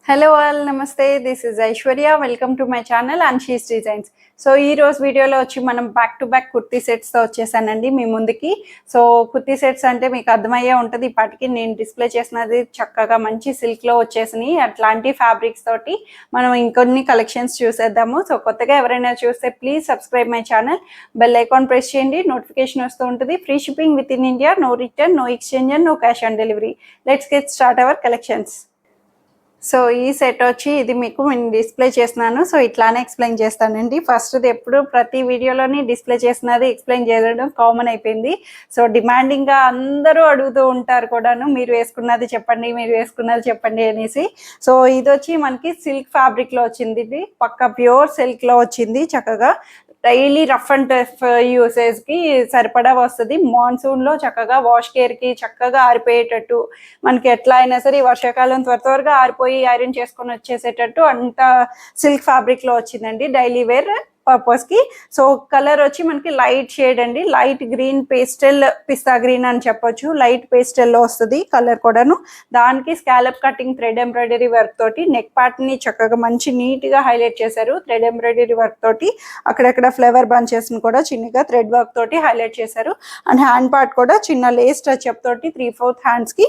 Hello all నమస్తే. This is Aishwarya. Welcome to my channel Anshi's designs. So ఈ రోజు వీడియోలో వచ్చి మనం బ్యాక్ టు బ్యాక్ కుర్తీ సెట్స్తో వచ్చేసానండి మీ ముందుకి. సో కుర్తీ సెట్స్ అంటే మీకు అర్థమయ్యే ఉంటుంది. ఇప్పటికి నేను డిస్ప్లే చేసినది చక్కగా మంచి సిల్క్లో వచ్చేసినాయి. అట్లాంటి ఫ్యాబ్రిక్స్ తోటి మనం ఇంకొన్ని కలెక్షన్స్ చూసేద్దాము. సో కొత్తగా ఎవరైనా చూస్తే please subscribe my channel, bell icon press చేయండి, నోటిఫికేషన్ వస్తూ ఉంటుంది. Free shipping within India, no return, no exchange and no cash on delivery. Let's get start our collections. So ఈ సెట్ వచ్చి ఇది మీకు నేను డిస్ప్లే చేస్తున్నాను. సో ఇట్లానే ఎక్స్ప్లెయిన్ చేస్తానండి. ఫస్ట్ది ఎప్పుడు ప్రతి వీడియోలోని డిస్ప్లే చేసినది ఎక్స్ప్లెయిన్ చేయడం కామన్ అయిపోయింది. సో డిమాండింగ్గా అందరూ అడుగుతూ ఉంటారు కూడాను, మీరు వేసుకున్నది చెప్పండి, మీరు వేసుకున్నది చెప్పండి అనేసి. సో ఇది వచ్చి మనకి సిల్క్ ఫ్యాబ్రిక్లో వచ్చింది. ఇది పక్క ప్యూర్ సిల్క్లో వచ్చింది. చక్కగా డైలీ రఫ్ అండ్ టఫ్ యూసేజ్కి సరిపడా వస్తుంది. మాన్సూన్లో చక్కగా వాష్ కేర్కి చక్కగా ఆరిపోయేటట్టు, మనకి ఎట్లా అయినా సరే వర్షాకాలం త్వరగా ఆరిపోయి ఐరన్ చేసుకొని వచ్చేసేటట్టు అంత సిల్క్ ఫ్యాబ్రిక్లో వచ్చిందండి డైలీ వేర్ పర్పస్కి. సో కలర్ వచ్చి మనకి లైట్ షేడ్ అండి, లైట్ గ్రీన్ పేస్టల్, పిస్తా గ్రీన్ అని చెప్పొచ్చు. లైట్ పేస్టల్లో వస్తుంది కలర్ కూడాను. దానికి scallop cutting thread embroidery work తోటి నెక్ పార్ట్ని చక్కగా మంచి నీట్గా హైలైట్ చేశారు. థ్రెడ్ ఎంబ్రాయిడరీ వర్క్ తోటి అక్కడక్కడ ఫ్లవర్ బంచెస్ని కూడా చిన్నగా థ్రెడ్ వర్క్ తోటి హైలైట్ చేశారు. అండ్ హ్యాండ్ పార్ట్ కూడా చిన్న లేస్ టచ్అప్ తోటి 3/4 హ్యాండ్స్కి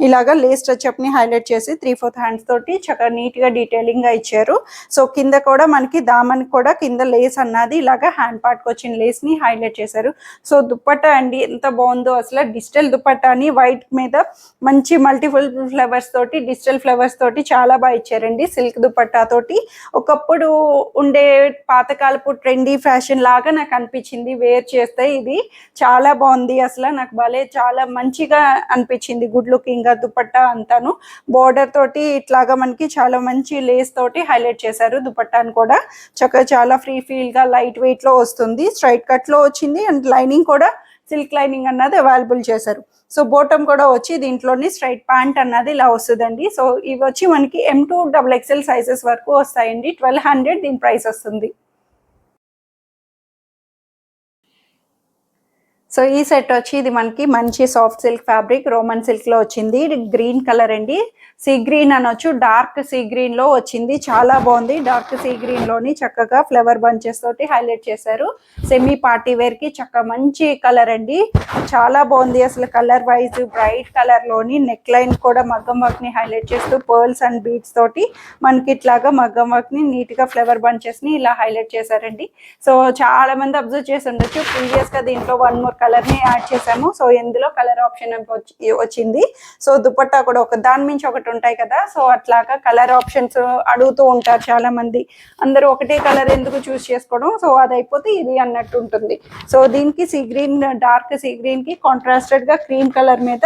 ఇలాగా లేస్ టచ్అప్ని హైలైట్ చేసి 3/4 హ్యాండ్స్ తోటి చక్కగా నీట్గా డీటెయిలింగ్గా ఇచ్చారు. సో కింద కూడా మనకి దామన్ కూడా కింద లేస్ అన్నది ఇలాగా హ్యాండ్ పార్ట్కి వచ్చిన లేస్ ని హైలైట్ చేశారు. సో దుపట్టా అండి ఎంత బాగుందో అసలు. డిజిటల్ దుపట్టాని వైట్ మీద మంచి మల్టిపుల్ ఫ్లవర్స్ తోటి, డిజిటల్ ఫ్లవర్స్ తోటి చాలా బాగా ఇచ్చారండి. సిల్క్ దుపట్టా తోటి ఒకప్పుడు ఉండే పాతకాలపు ట్రెండీ ఫ్యాషన్ లాగా నాకు అనిపించింది వేర్ చేస్తే. ఇది చాలా బాగుంది అసలు, నాకు భలే చాలా మంచిగా అనిపించింది. గుడ్ లుకింగ్ గా దుపట్టా అంతాను బోర్డర్ తోటి ఇట్లాగా మనకి చాలా మంచి లేస్ తోటి హైలైట్ చేశారు. దుపట్టాను కూడా చక్కగా చాలా ఫ్రీ గా లైట్ వెయిట్ లో వస్తుంది. స్ట్రైట్ కట్ లో వచ్చింది. అండ్ లైనింగ్ కూడా సిల్క్ లైనింగ్ అన్నది అవైలబుల్ చేశారు. సో బోటం కూడా వచ్చి దీంట్లోని స్ట్రైట్ ప్యాంట్ అన్నది ఇలా వస్తుందండి. సో ఇవి వచ్చి మనకి M2 XXL సైజెస్ వరకు వస్తాయండి. 1200 దీని ప్రైస్ వస్తుంది. సో ఈ సెట్ వచ్చి ఇది మనకి మంచి సాఫ్ట్ సిల్క్ ఫ్యాబ్రిక్ రోమన్ సిల్క్లో వచ్చింది. ఇది గ్రీన్ కలర్ అండి, సీ గ్రీన్ అనొచ్చు, డార్క్ సీ గ్రీన్లో వచ్చింది. చాలా బాగుంది. డార్క్ సీ గ్రీన్లోని చక్కగా ఫ్లవర్ బంచెస్ తోటి హైలైట్ చేశారు. సెమీ పార్టీ వేర్కి చక్కగా మంచి కలర్ అండి, చాలా బాగుంది అసలు. కలర్ వైజ్ బ్రైట్ కలర్లోని నెక్ లైన్ కూడా మగ్గం వర్క్ని హైలైట్ చేస్తూ పర్ల్స్ అండ్ బీడ్స్ తోటి మనకి ఇట్లాగా మగ్గం వర్క్ని నీట్గా ఫ్లవర్ బంచెస్ని ఇలా హైలైట్ చేశారండి. సో చాలా మంది అబ్జర్వ్ చేసి ఉండొచ్చు, ప్రీవియస్గా దీంట్లో 1 more కలర్ని యాడ్ చేసాము. సో ఇందులో కలర్ ఆప్షన్ వచ్చింది. సో దుపట్టా కూడా ఒక దాని మించి ఒకటి ఉంటాయి కదా, సో అట్లాగా కలర్ ఆప్షన్స్ అడుగుతూ ఉంటారు చాలా మంది. అందరూ ఒకటే కలర్ ఎందుకు చూస్ చేసుకోవడం, సో అది అయిపోతే ఇది అన్నట్టు ఉంటుంది. సో దీనికి sea green, dark sea green కి కాంట్రాస్టెడ్ గా క్రీమ్ కలర్ మీద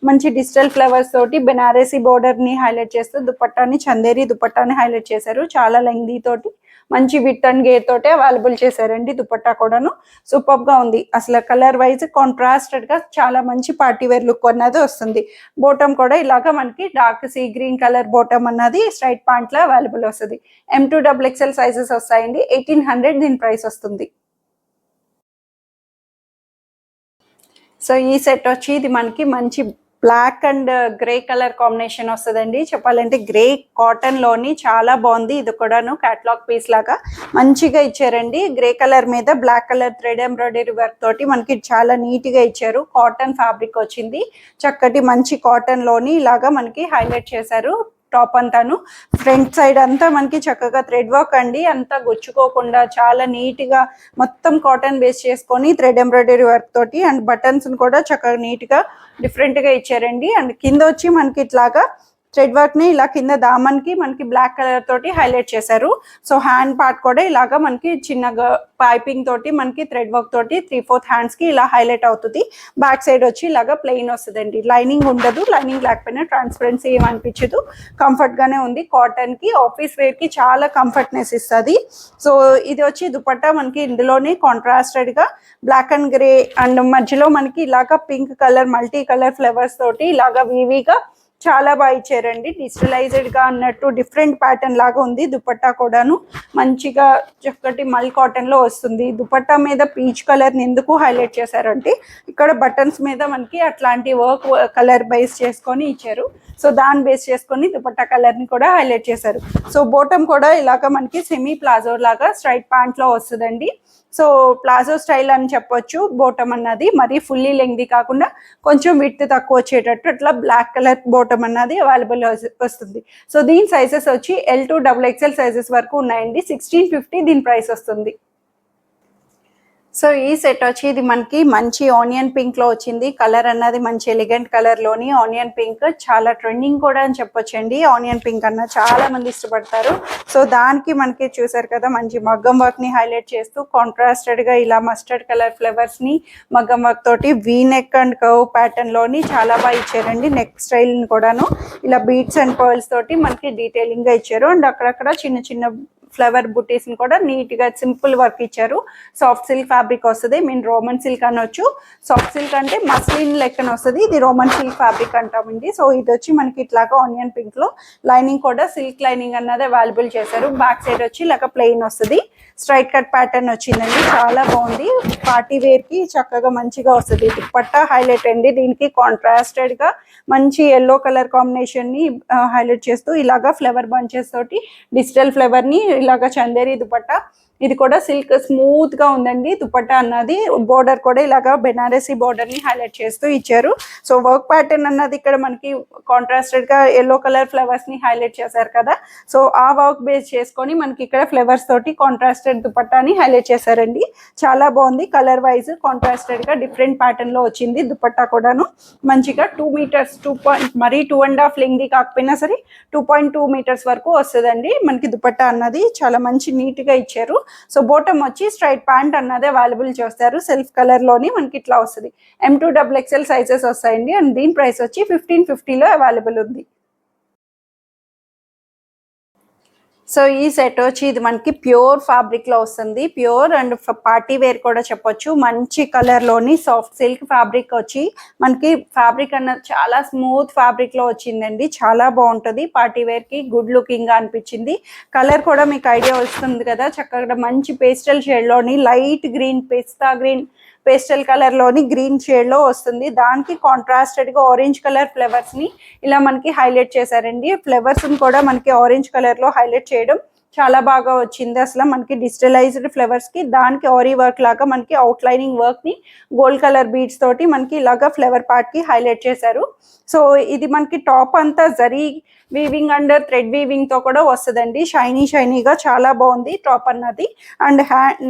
మంచి డిజిటల్ ఫ్లవర్స్ తోటి బెనారసీ బోర్డర్ ని హైలైట్ చేస్తూ దుపట్టాని చందేరి దుపట్టాని హైలైట్ చేశారు. చాలా లెంగ్తీ తోటి మంచి విత్ అండ్ గేర్ తోటే అవైలబుల్ చేశారండి. దుపట్టా కూడాను సూపర్ గా ఉంది అసలు. కలర్ వైజ్ కాంట్రాస్టెడ్ గా చాలా మంచి పార్టీ వేర్ లుక్ అన్నది వస్తుంది. బోటం కూడా ఇలాగా మనకి dark sea green colour bottom అన్నది స్ట్రైట్ ప్యాంట్ లో అవైలబుల్ వస్తుంది. M2 XXL సైజెస్ వస్తాయండి. 1800 దీని ప్రైస్ వస్తుంది. సో ఈ సెట్ వచ్చి ఇది మనకి మంచి black and grey colour combination వస్తుందండి. చెప్పాలంటే గ్రే కాటన్ లోని చాలా బాగుంది. ఇది కూడాను క్యాటలాగ్ పీస్ లాగా మంచిగా ఇచ్చారండి. గ్రే కలర్ మీద black colour thread embroidery work తోటి మనకి చాలా నీట్ గా ఇచ్చారు. కాటన్ ఫ్యాబ్రిక్ వచ్చింది. చక్కటి మంచి కాటన్ లోని ఇలాగా మనకి హైలైట్ చేశారు. టాప్ అంతాను ఫ్రంట్ సైడ్ అంతా మనకి చక్కగా థ్రెడ్ వర్క్ అండి, అంతా గుచ్చుకోకుండా చాలా నీట్ గా మొత్తం కాటన్ బేస్ చేసుకొని థ్రెడ్ ఎంబ్రాయిడరీ వర్క్ తోటి అండ్ బటన్స్ కూడా చక్కగా నీట్ గా డిఫరెంట్ గా ఇచ్చారండి. అండ్ కింద వచ్చి మనకి ఇట్లాగా థ్రెడ్ వర్క్ ని ఇలా కింద దామన్ కి మనకి బ్లాక్ కలర్ తోటి హైలైట్ చేశారు. సో హ్యాండ్ పార్ట్ కూడా ఇలాగా మనకి చిన్నగా పైపింగ్ తోటి మనకి థ్రెడ్ వర్క్ తోటి 3/4 హ్యాండ్స్ కి ఇలా హైలైట్ అవుతుంది. బ్యాక్ సైడ్ వచ్చి ఇలాగా ప్లెయిన్ వస్తుందండి. లైనింగ్ ఉండదు, లైనింగ్ లేకపోయినా ట్రాన్స్పరెన్సీ ఏం అనిపించదు, కంఫర్ట్ గానే ఉంది. కాటన్ కి ఆఫీస్ వేర్ కి చాలా కంఫర్ట్నెస్ ఇస్తుంది. సో ఇది వచ్చి దుపట్టా మనకి ఇందులోనే కాంట్రాస్టెడ్ గా బ్లాక్ అండ్ గ్రే అండ్ మధ్యలో మనకి ఇలాగా pink colour multi colour flowers తోటి ఇలాగా వీవీగా చాలా బాగా ఇచ్చారండి. డిజిటలైజ్డ్ గా అన్నట్టు డిఫరెంట్ ప్యాటర్న్ లాగా ఉంది. దుపట్టా కూడాను మంచిగా చక్కటి మల్ కాటన్ లో వస్తుంది. దుపట్టా మీద పీచ్ కలర్ ని ఎందుకు హైలైట్ చేశారంటే ఇక్కడ బటన్స్ మీద మనకి అట్లాంటి వర్క్ కలర్ బేస్ చేసుకొని ఇచ్చారు. సో దాన్ని బేస్ చేసుకొని దుపట్టా కలర్ ని కూడా హైలైట్ చేశారు. సో బోటం కూడా ఇలాగ మనకి సెమీ ప్లాజో లాగా స్ట్రైట్ ప్యాంట్ లో వస్తుందండి. సో ప్లాజో స్టైల్ అని చెప్పొచ్చు. బోటం అన్నది మరీ ఫుల్లీ లెంగ్ది కాకుండా కొంచెం విడ్త్ తక్కువ వచ్చేటట్టు అట్లా బ్లాక్ కలర్ బోటం అన్నది అవైలబుల్ వస్తుంది. సో దీని సైజెస్ వచ్చి L to XXL సైజెస్ వరకు ఉన్నాయండి. 1650 దీని ప్రైస్ వస్తుంది. సో ఈ సెట్ వచ్చి ఇది మనకి మంచి ఆనియన్ పింక్ లో వచ్చింది. కలర్ అన్నది మంచి ఎలిగెంట్ కలర్ లోని ఆనియన్ పింక్ చాలా ట్రెండింగ్ కూడా అని చెప్పొచ్చండి. ఆనియన్ పింక్ అన్న చాలా మంది ఇష్టపడతారు. సో దానికి మనకి చూసారు కదా మంచి మగ్గం వర్క్ ని హైలైట్ చేస్తూ కాంట్రాస్టెడ్ గా ఇలా మస్టర్డ్ కలర్ ఫ్లవర్స్ ని మగ్గం వర్క్ తోటి V neck and curve pattern లోని చాలా బాగా ఇచ్చారండి. నెక్ స్టైల్ ని కూడాను ఇలా బీట్స్ అండ్ పర్ల్స్ తోటి మనకి డీటెయిలింగ్ గా ఇచ్చారు. అండ్ అక్కడక్కడ చిన్న చిన్న ఫ్లవర్ బుటీస్ ని కూడా నీట్ గా సింపుల్ వర్క్ ఇచ్చారు. సాఫ్ట్ సిల్క్ ఫ్యాబ్రిక్ వస్తుంది. మీన్ రోమన్ సిల్క్ అనొచ్చు. సాఫ్ట్ సిల్క్ అంటే మస్లిన్ లెక్కన వస్తుంది. ఇది రోమన్ సిల్క్ ఫ్యాబ్రిక్ అంటామండి. సో ఇది వచ్చి మనకి ఇట్లాగా ఆనియన్ పింక్ లో లైనింగ్ కూడా సిల్క్ లైనింగ్ అన్నది అవైలబుల్ చేశారు. బ్యాక్ సైడ్ వచ్చి ఇలాగ ప్లెయిన్ వస్తుంది. స్ట్రైట్ కట్ ప్యాటర్న్ వచ్చిందండి. చాలా బాగుంది. పార్టీ వేర్ కి చక్కగా మంచిగా వస్తుంది. దుపట్టా హైలైట్ అండి. దీనికి కాంట్రాస్టెడ్ గా మంచి ఎల్లో కలర్ కాంబినేషన్ ని హైలైట్ చేస్తూ ఇలాగా ఫ్లవర్ బంచెస్ తోటి డిజిటల్ ఫ్లవర్ ని ఇలాగా చందేరి దుపట్టా. ఇది కూడా సిల్క్ స్మూత్ గా ఉందండి. దుపట్టా అన్నది బోర్డర్ కూడా ఇలాగా బెనారసీ బోర్డర్ ని హైలైట్ చేస్తూ ఇచ్చారు. సో వర్క్ ప్యాటర్న్ అన్నది ఇక్కడ మనకి కాంట్రాస్టెడ్ గా ఎల్లో కలర్ ఫ్లవర్స్ ని హైలైట్ చేశారు కదా. సో ఆ వర్క్ బేస్ చేసుకొని మనకి ఇక్కడ ఫ్లవర్స్ తోటి కాంట్రాస్టెడ్ దుపట్టాని హైలైట్ చేశారండి. చాలా బాగుంది. కలర్ వైజ్ కాంట్రాస్టెడ్ గా డిఫరెంట్ ప్యాటర్న్ లో వచ్చింది. దుపట్టా కూడాను మంచిగా 2 మీటర్స్ మరీ 2.5 లెంగ్ది కాకపోయినా సరే 2.2 మీటర్స్ వరకు వస్తుందండి. మనకి దుపట్టా అన్నది చాలా మంచి నీట్ గా ఇచ్చారు. సో బోటమ్ వచ్చి స్ట్రైట్ ప్యాంట్ అన్నది అవైలబుల్ చేస్తారు. సెల్ఫ్ కలర్ లోని మనకి ఇట్లా వస్తుంది. M to XXL సైజెస్ వస్తాయండి. అండ్ దీని ప్రైస్ వచ్చి 1550 లో అవైలబుల్ ఉంది. సో ఈ సెట్ వచ్చి ఇది మనకి ప్యూర్ ఫ్యాబ్రిక్ లో వస్తుంది. ప్యూర్ అండ్ పార్టీ వేర్ కూడా చెప్పొచ్చు. మంచి కలర్ లోని సాఫ్ట్ సిల్క్ ఫ్యాబ్రిక్ వచ్చి మనకి ఫ్యాబ్రిక్ అన్నది చాలా స్మూత్ ఫ్యాబ్రిక్ లో వచ్చిందండి. చాలా బాగుంటుంది. పార్టీ వేర్ కి గుడ్ లుకింగ్ గా అనిపించింది. కలర్ కూడా మీకు ఐడియా వస్తుంది కదా. చక్కగా మంచి పేస్టల్ షేడ్ లోని లైట్ గ్రీన్ పిస్తా గ్రీన్ పేస్టల్ కలర్ లోని గ్రీన్ షేడ్ లో వస్తుంది. దానికి కాంట్రాస్టెడ్ గా ఆరెంజ్ కలర్ ఫ్లవర్స్ ని ఇలా మనకి హైలైట్ చేశారండి. ఫ్లవర్స్ కూడా మనకి ఆరెంజ్ కలర్ లో హైలైట్ చేయడం చాలా బాగా వచ్చింది. అసలు మనకి డిజిటలైజ్డ్ ఫ్లవర్స్ కి దానికి ఆరీ వర్క్ లాగా మనకి అవుట్ లైనింగ్ వర్క్ ని గోల్డ్ కలర్ బీడ్స్ తోటి మనకి ఇలాగా ఫ్లవర్ పార్ట్ కి హైలైట్ చేశారు. సో ఇది మనకి టాప్ అంతా zari weaving and thread weaving తో కూడా వస్తుందండి. షైనీగా చాలా బాగుంది టాప్ అన్నది. అండ్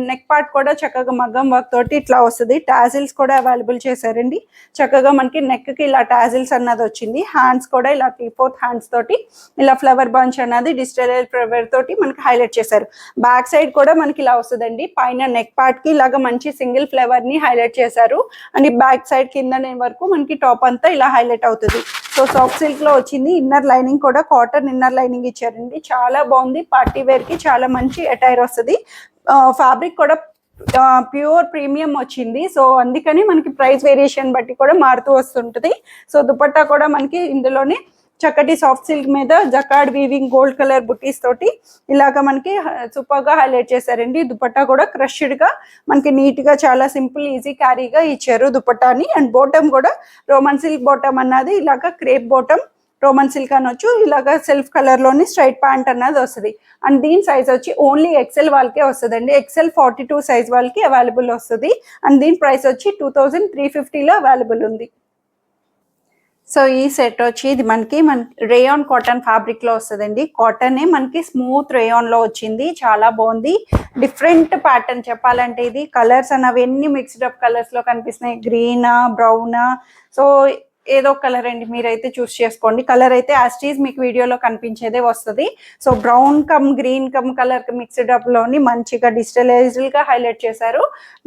నెక్ పార్ట్ కూడా చక్కగా మగ్గం వర్క్ తోటి ఇట్లా వస్తుంది. టాజిల్స్ కూడా అవైలబుల్ చేశారండి. చక్కగా మనకి నెక్ కి ఇలా టాజిల్స్ అన్నది వచ్చింది. హ్యాండ్స్ కూడా ఇలా 3/4 హ్యాండ్స్ తోటి ఇలా ఫ్లవర్ బంచ్ అన్నది డిజిటల్ ఫ్లవర్ తోటి మనకి హైలైట్ చేశారు. బ్యాక్ సైడ్ కూడా మనకి ఇలా వస్తుందండి. పైన నెక్ పార్ట్ కి ఇలాగా మంచి సింగిల్ ఫ్లవర్ ని హైలైట్ చేశారు. అండ్ బ్యాక్ సైడ్ కింద వరకు మనకి టాప్ అంతా ఇలా హైలైట్ అవుతుంది. సో సాఫ్ట్ సిల్క్ లో వచ్చింది. ఇన్నర్ లైనింగ్ కూడా కాటన్ ఇన్నర్ లైనింగ్ ఇచ్చారండి. చాలా బాగుంది. పార్టీ వేర్ కి చాలా మంచి అటైర్ వస్తుంది. ఫ్యాబ్రిక్ కూడా ప్యూర్ ప్రీమియం వచ్చింది. సో అందుకని మనకి ప్రైస్ వేరియేషన్ బట్టి కూడా మారుతూ వస్తుంటది. సో దుపట్టా కూడా మనకి ఇందులోనే చక్కటి సాఫ్ట్ సిల్క్ మీద జకార్డ్ వీవింగ్ గోల్డ్ కలర్ బుటీస్ తోటి ఇలాగా మనకి సూపర్ గా హైలైట్ చేశారండి. దుపట్టా కూడా క్రష్డ్ గా మనకి నీట్ గా చాలా సింపుల్ ఈజీ క్యారీగా ఇచ్చారు దుపట్టాని. అండ్ బోటమ్ కూడా రోమన్ సిల్క్ బోటమ్ అన్నది ఇలాగా క్రేప్ బోటమ్ రోమన్ సిల్క్ అనొచ్చు. ఇలాగా సెల్ఫ్ కలర్ లోని స్ట్రైట్ ప్యాంట్ అన్నది వస్తుంది. అండ్ దీని సైజ్ వచ్చి ఓన్లీ XL వాళ్ళకే వస్తుందండి. XL 42 సైజ్ వాళ్ళకి అవైలబుల్ వస్తుంది. అండ్ దీని ప్రైస్ వచ్చి 2350 లో అవైలబుల్ ఉంది. సో ఈ సెట్ వచ్చి ఇది మనకి రేయాన్ కాటన్ ఫ్యాబ్రిక్ లో వస్తుందండి. కాటన్ మనకి స్మూత్ రేయాన్ లో వచ్చింది. చాలా బాగుంది. డిఫరెంట్ ప్యాటర్న్ చెప్పాలంటే ఇది కలర్స్ అన్నవి ఎన్ని మిక్స్డ్ అప్ కలర్స్ లో కనిపిస్తున్నాయి. గ్రీనా బ్రౌనా సో ఏదో కలర్ అండి మీరైతే చూస్ చేసుకోండి. కలర్ అయితే యాస్టీజ్ మీకు వీడియోలో కనిపించేదే వస్తుంది. So brown come green come colour mixed up లోని మంచిగా డిజిటలైజ్డ్ గా హైలైట్ చేశారు.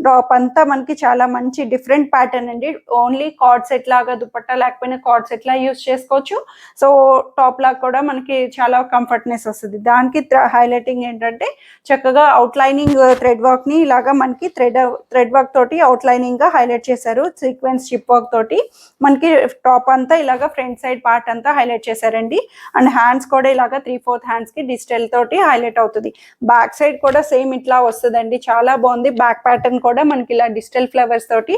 టాప్ అంతా మనకి చాలా మంచి డిఫరెంట్ ప్యాటర్న్ అండి. ఓన్లీ కార్డ్ సెట్ లాగా దుపట్టా లేకపోయినా కార్డ్ సెట్ లా యూస్ చేసుకోవచ్చు. సో టాప్ లాగా కూడా మనకి చాలా కంఫర్ట్నెస్ వస్తుంది. దానికి హైలైటింగ్ ఏంటంటే చక్కగా అవుట్ లైనింగ్ థ్రెడ్ వర్క్ ని ఇలాగా మనకి థ్రెడ్ వర్క్ తోటి అవుట్ లైనింగ్ గా హైలైట్ చేశారు. సీక్వెన్స్ చిప్ వర్క్ తోటి మనకి టాప్ అంతా ఇలాగా ఫ్రంట్ సైడ్ పార్ట్ అంతా హైలైట్ చేశారండి. అండ్ హ్యాండ్స్ కూడా ఇలాగా 3/4 హ్యాండ్స్ కి డిజిటల్ తోటి హైలైట్ అవుతుంది. బ్యాక్ సైడ్ కూడా సేమ్ ఇట్లా వస్తుందండి, చాలా బాగుంది. బ్యాక్ ప్యాటర్న్ కూడా మనకి ఇలా డిజిటల్ ఫ్లవర్స్ తోటి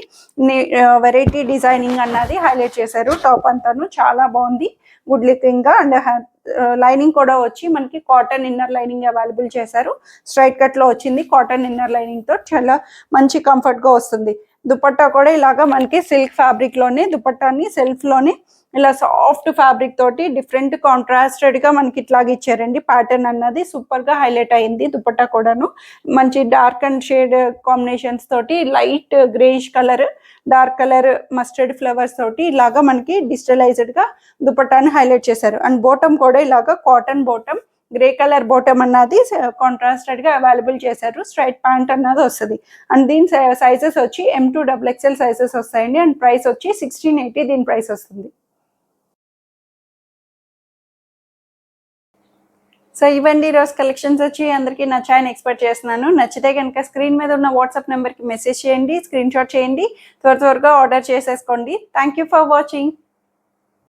వెరైటీ డిజైనింగ్ అన్నది హైలైట్ చేశారు. టాప్ అంతాను చాలా బాగుంది, గుడ్ లుకింగ్ గా. అండ్ లైనింగ్ కూడా వచ్చి మనకి కాటన్ ఇన్నర్ లైనింగ్ అవైలబుల్ చేశారు. స్ట్రైట్ కట్ లో వచ్చింది కాటన్ ఇన్నర్ లైనింగ్ తో, చాలా మంచి కంఫర్ట్ గా వస్తుంది. దుపట్టా కూడా ఇలాగా మనకి సిల్క్ ఫ్యాబ్రిక్ లోనే దుపట్టాని సెల్ఫ్ లోనే ఇలా సాఫ్ట్ ఫ్యాబ్రిక్ తోటి డిఫరెంట్ కాంట్రాస్టెడ్ గా మనకి ఇట్లాగా ఇచ్చారండి. ప్యాటర్న్ అన్నది సూపర్ గా హైలైట్ అయింది. దుపట్టా కూడాను మంచి డార్క్ అండ్ షేడ్ కాంబినేషన్స్ తోటి light greyish colour, dark colour, mustard flowers తోటి ఇలాగా మనకి డిజిటలైజ్డ్ గా దుపట్టాని హైలైట్ చేశారు. అండ్ బాటమ్ కూడా ఇలాగా cotton bottom, grey colour bottom అన్నది కాంట్రాస్టెడ్ గా అవైలబుల్ చేశారు. స్ట్రైట్ ప్యాంట్ అన్నది వస్తుంది. అండ్ దీని సైజెస్ వచ్చి M2 XXL సైజెస్ వస్తాయండి. అండ్ ప్రైస్ వచ్చి 1680 దీని ప్రైస్ వస్తుంది. సో ఇవండి ఈరోజు కలెక్షన్స్ వచ్చి అందరికీ నచ్చాయని ఎక్స్పెక్ట్ చేస్తున్నాను. నచ్చితే కనుక స్క్రీన్ మీద ఉన్న వాట్సాప్ నెంబర్కి మెసేజ్ చేయండి, స్క్రీన్ షాట్ చేయండి, త్వరగా ఆర్డర్ చేసేసుకోండి. Thank you for watching.